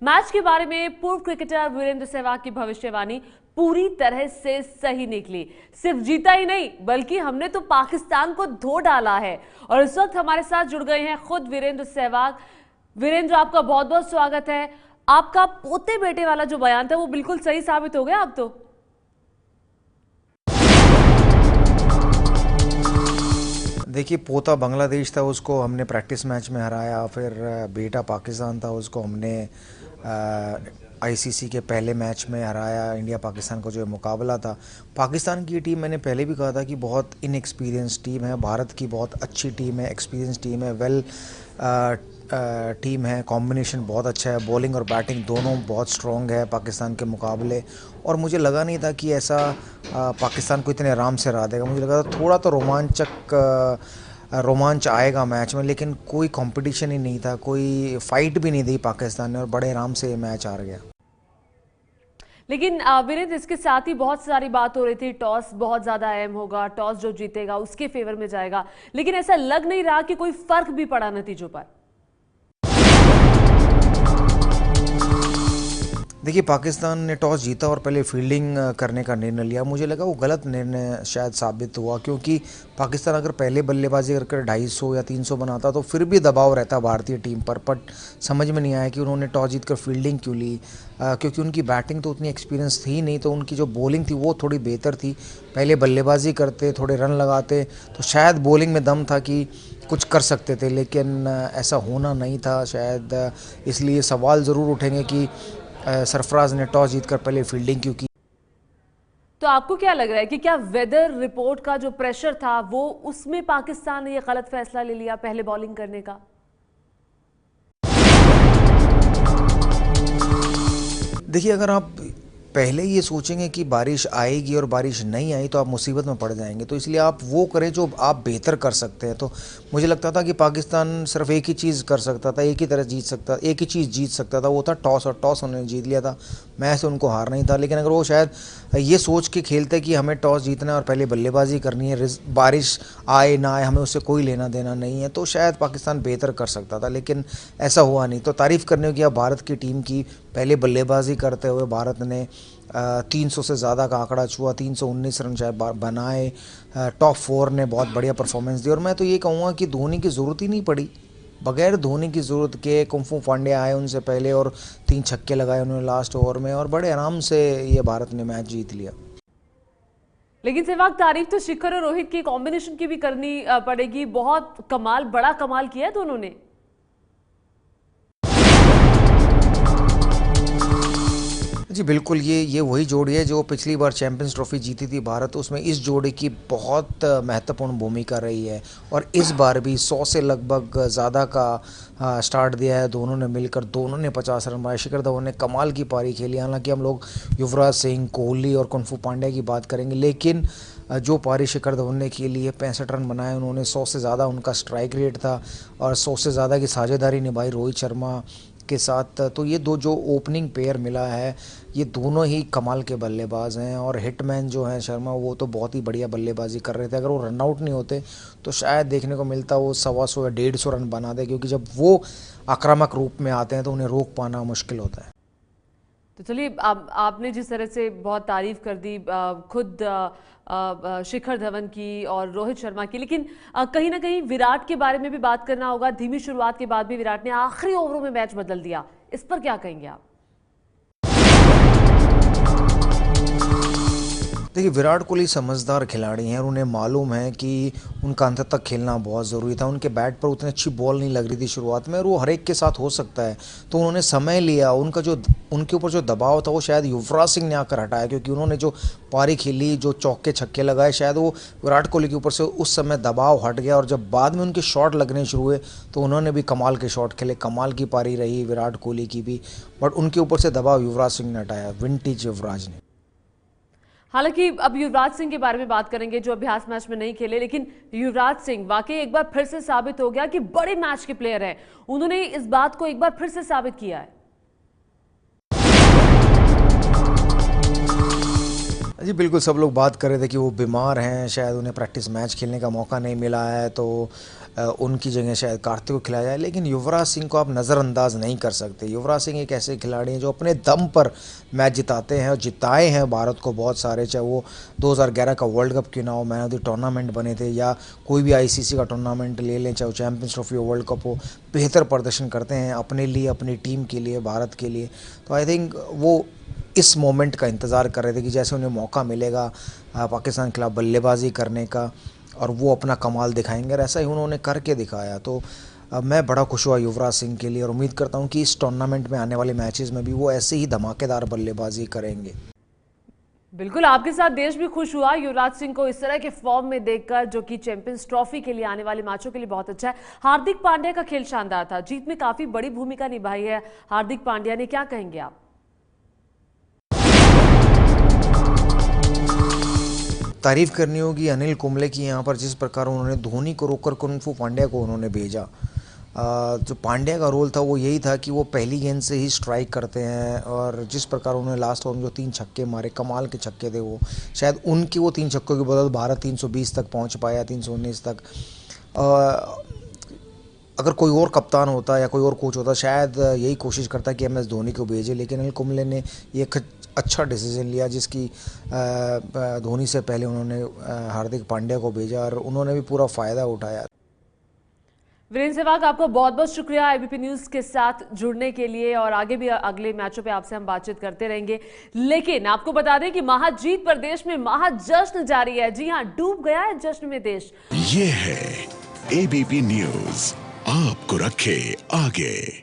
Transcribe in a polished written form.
Match के बारे में पूर्व क्रिकेटर वीरेंद्र सहवाग की भविष्यवाणी पूरी तरह से सही निकली। सिर्फ जीता ही नहीं बल्कि हमने तो पाकिस्तान को धो डाला है। और इस वक्त हमारे साथ जुड़ गए हैं खुद वीरेंद्र सहवाग। वीरेंद्र, आपका बहुत बहुत स्वागत है। आपका पोते बेटे वाला जो बयान था वो बिल्कुल सही साबित हो गया अब तो। देखिए, पोता बांग्लादेश था, उसको हमने प्रैक्टिस मैच में हराया। फिर बेटा पाकिस्तान था, उसको हमने आईसीसी के पहले मैच में हराया। इंडिया पाकिस्तान का जो मुकाबला था, पाकिस्तान की टीम मैंने पहले भी कहा था कि बहुत इनएक्सपीरियंस टीम है। भारत की बहुत अच्छी टीम है, एक्सपीरियंस टीम है, वेल टीम है। कॉम्बिनेशन बहुत अच्छा है, बॉलिंग और बैटिंग दोनों बहुत स्ट्रॉन्ग है पाकिस्तान के मुकाबले। और मुझे लगा नहीं था कि ऐसा पाकिस्तान को इतने आराम से हरा देगा। मुझे लगा था थोड़ा तो रोमांच आएगा मैच में, लेकिन कोई कंपटीशन ही नहीं था, कोई फाइट भी नहीं दी पाकिस्तान ने और बड़े आराम से ये मैच हार गया। लेकिन वीरेंद्र, इसके साथ ही बहुत सारी बात हो रही थी, टॉस बहुत ज्यादा अहम होगा, टॉस जो जीतेगा उसके फेवर में जाएगा, लेकिन ऐसा लग नहीं रहा कि कोई फर्क भी पड़ा नतीजों पर। देखिए, पाकिस्तान ने टॉस जीता और पहले फील्डिंग करने का निर्णय लिया। मुझे लगा वो गलत निर्णय शायद साबित हुआ, क्योंकि पाकिस्तान अगर पहले बल्लेबाजी करके 250 या 300 बनाता तो फिर भी दबाव रहता भारतीय टीम पर। बट समझ में नहीं आया कि उन्होंने टॉस जीतकर फील्डिंग क्यों ली, क्योंकि उनकी बैटिंग तो उतनी एक्सपीरियंस थी नहीं, तो उनकी जो बॉलिंग थी वो थोड़ी बेहतर थी। पहले बल्लेबाजी करते, थोड़े रन लगाते तो शायद बॉलिंग में दम था कि कुछ कर सकते थे, लेकिन ऐसा होना नहीं था शायद। इसलिए सवाल ज़रूर उठेंगे कि सरफराज ने टॉस जीतकर पहले फील्डिंग क्यों की। तो आपको क्या लग रहा है कि क्या वेदर रिपोर्ट का जो प्रेशर था वो उसमें पाकिस्तान ने ये गलत फैसला ले लिया पहले बॉलिंग करने का? देखिए, अगर आप पहले ये सोचेंगे कि बारिश आएगी और बारिश नहीं आई तो आप मुसीबत में पड़ जाएंगे, तो इसलिए आप वो करें जो आप बेहतर कर सकते हैं। तो मुझे लगता था कि पाकिस्तान सिर्फ एक ही चीज़ कर सकता था, एक ही चीज़ जीत सकता था, वो था टॉस। और टॉस उन्होंने जीत लिया था, मैच से उनको हार नहीं था। लेकिन अगर वो शायद ये सोच के खेलते कि हमें टॉस जीतना है और पहले बल्लेबाजी करनी है, बारिश आए ना आए हमें उससे कोई लेना देना नहीं है, तो शायद पाकिस्तान बेहतर कर सकता था। लेकिन ऐसा हुआ नहीं। तो तारीफ़ करने की भारत की टीम की, पहले बल्लेबाजी करते हुए भारत ने 300 से ज़्यादा का आंकड़ा छुआ, 319 रन शायद बनाए। टॉप 4 ने बहुत बढ़िया परफॉर्मेंस दी। और मैं तो ये कहूँगा कि धोनी की ज़रूरत ही नहीं पड़ी। बगैर धोनी की ज़रूरत के कुंफू पांड्या आए उनसे पहले और 3 छक्के लगाए उन्होंने लास्ट ओवर में, और बड़े आराम से ये भारत ने मैच जीत लिया। लेकिन सहवाग, तारीफ तो शिखर और रोहित की कॉम्बिनेशन की भी करनी पड़ेगी। बहुत कमाल, बड़ा कमाल किया दोनों ने। जी बिल्कुल, ये वही जोड़ी है जो पिछली बार चैंपियंस ट्रॉफी जीती थी भारत, उसमें इस जोड़ी की बहुत महत्वपूर्ण भूमिका रही है। और इस बार भी 100 से लगभग ज़्यादा का स्टार्ट दिया है दोनों ने मिलकर। दोनों ने 50 रन बनाए। शिखर धवन ने कमाल की पारी खेली। हालांकि हम लोग युवराज सिंह, कोहली और कुंफू पांड्या की बात करेंगे, लेकिन जो पारी शिखर धवन ने खेली है, 65 रन बनाए उन्होंने। 100 से ज़्यादा उनका स्ट्राइक रेट था और 100 से ज़्यादा की साझेदारी निभाई रोहित शर्मा के साथ। तो ये दो जो ओपनिंग पेयर मिला है, ये दोनों ही कमाल के बल्लेबाज हैं। और हिटमैन जो है शर्मा, वो तो बहुत ही बढ़िया बल्लेबाजी कर रहे थे। अगर वो रन आउट नहीं होते तो शायद देखने को मिलता वो 125 या 150 रन बना दे, क्योंकि जब वो आक्रामक रूप में आते हैं तो उन्हें रोक पाना मुश्किल होता है। तो चलिए, आपने जिस तरह से बहुत तारीफ कर दी खुद शिखर धवन की और रोहित शर्मा की, लेकिन कहीं ना कहीं विराट के बारे में भी बात करना होगा। धीमी शुरुआत के बाद भी विराट ने आखिरी ओवरों में मैच बदल दिया, इस पर क्या कहेंगे आप? देखिए, विराट कोहली समझदार खिलाड़ी हैं और उन्हें मालूम है कि उनका अंत तक खेलना बहुत ज़रूरी था। उनके बैट पर उतनी अच्छी बॉल नहीं लग रही थी शुरुआत में, और वो हर एक के साथ हो सकता है, तो उन्होंने समय लिया। उनके ऊपर जो दबाव था वो शायद युवराज सिंह ने आकर हटाया, क्योंकि उन्होंने जो पारी खेली, जो चौके छक्के लगाए, शायद वो विराट कोहली के ऊपर से उस समय दबाव हट गया। और जब बाद में उनके शॉट लगने शुरू हुए तो उन्होंने भी कमाल के शॉट खेले। कमाल की पारी रही विराट कोहली की भी, बट उनके ऊपर से दबाव युवराज सिंह ने हटाया, विंटेज युवराज ने। हालांकि अब युवराज सिंह के बारे में बात करेंगे जो अभ्यास मैच में नहीं खेले, लेकिन युवराज सिंह वाकई एक बार फिर से साबित हो गया कि बड़े मैच के प्लेयर हैं। उन्होंने इस बात को एक बार फिर से साबित किया है। जी बिल्कुल, सब लोग बात कर रहे थे कि वो बीमार हैं, शायद उन्हें प्रैक्टिस मैच खेलने का मौका नहीं मिला है, तो उनकी जगह शायद कार्तिक को खिलाया जाए। लेकिन युवराज सिंह को आप नज़रअंदाज नहीं कर सकते। युवराज सिंह एक ऐसे खिलाड़ी हैं जो अपने दम पर मैच जिताते हैं और जिताए हैं भारत को बहुत सारे, चाहे वो 2011 का वर्ल्ड कप क्यों ना हो, मैन ऑफ द टूर्नामेंट बने थे, या कोई भी आईसीसी का टूर्नामेंट ले लें, चाहे वो चैंपियंस ट्रॉफी हो, वर्ल्ड कप हो, बेहतर प्रदर्शन करते हैं अपने लिए, अपनी टीम के लिए, भारत के लिए। तो आई थिंक वो इस मोमेंट का इंतज़ार कर रहे थे कि जैसे उन्हें मौका मिलेगा पाकिस्तान के खिलाफ बल्लेबाजी करने का और वो अपना कमाल दिखाएंगे, और ऐसा ही उन्होंने करके दिखाया। तो मैं बड़ा खुश हुआ युवराज सिंह के लिए और उम्मीद करता हूं कि इस टूर्नामेंट में आने वाले मैचेस में भी वो ऐसे ही धमाकेदार बल्लेबाजी करेंगे। बिल्कुल, आपके साथ देश भी खुश हुआ युवराज सिंह को इस तरह के फॉर्म में देखकर, जो कि चैंपियंस ट्रॉफी के लिए आने वाले मैचों के लिए बहुत अच्छा है। हार्दिक पांड्या का खेल शानदार था, जीत में काफी बड़ी भूमिका निभाई है हार्दिक पांड्या ने, क्या कहेंगे आप? तारीफ़ करनी होगी अनिल कुंबले की यहाँ पर, जिस प्रकार उन्होंने धोनी को रोककर कुंफू पांड्या को उन्होंने भेजा। जो पांड्या का रोल था वो यही था कि वो पहली गेंद से ही स्ट्राइक करते हैं, और जिस प्रकार उन्होंने लास्ट ओवर में जो 3 छक्के मारे, कमाल के छक्के थे वो, शायद उनके वो 3 छक्कों की बदौलत भारत 320 तक पहुँच पाया, 319 तक। अगर कोई और कप्तान होता या कोई और कोच होता, शायद यही कोशिश करता कि MS धोनी को भेजे, लेकिन अनिल कुंबले ने ये अच्छा डिसीजन लिया, जिसकी धोनी से पहले उन्होंने हार्दिक पांड्या को भेजा और उन्होंने भी पूरा फ़ायदा उठाया। वीरेंद्र सहवाग, आपका बहुत बहुत शुक्रिया एबीपी न्यूज के साथ जुड़ने के लिए, और आगे भी अगले मैचों पे आपसे हम बातचीत करते रहेंगे। लेकिन आपको बता दें कि महाजीत पर देश में महाजश्न जारी है। जी हां, डूब गया है जश्न में देश। ये है एबीपी न्यूज, आपको रखे आगे।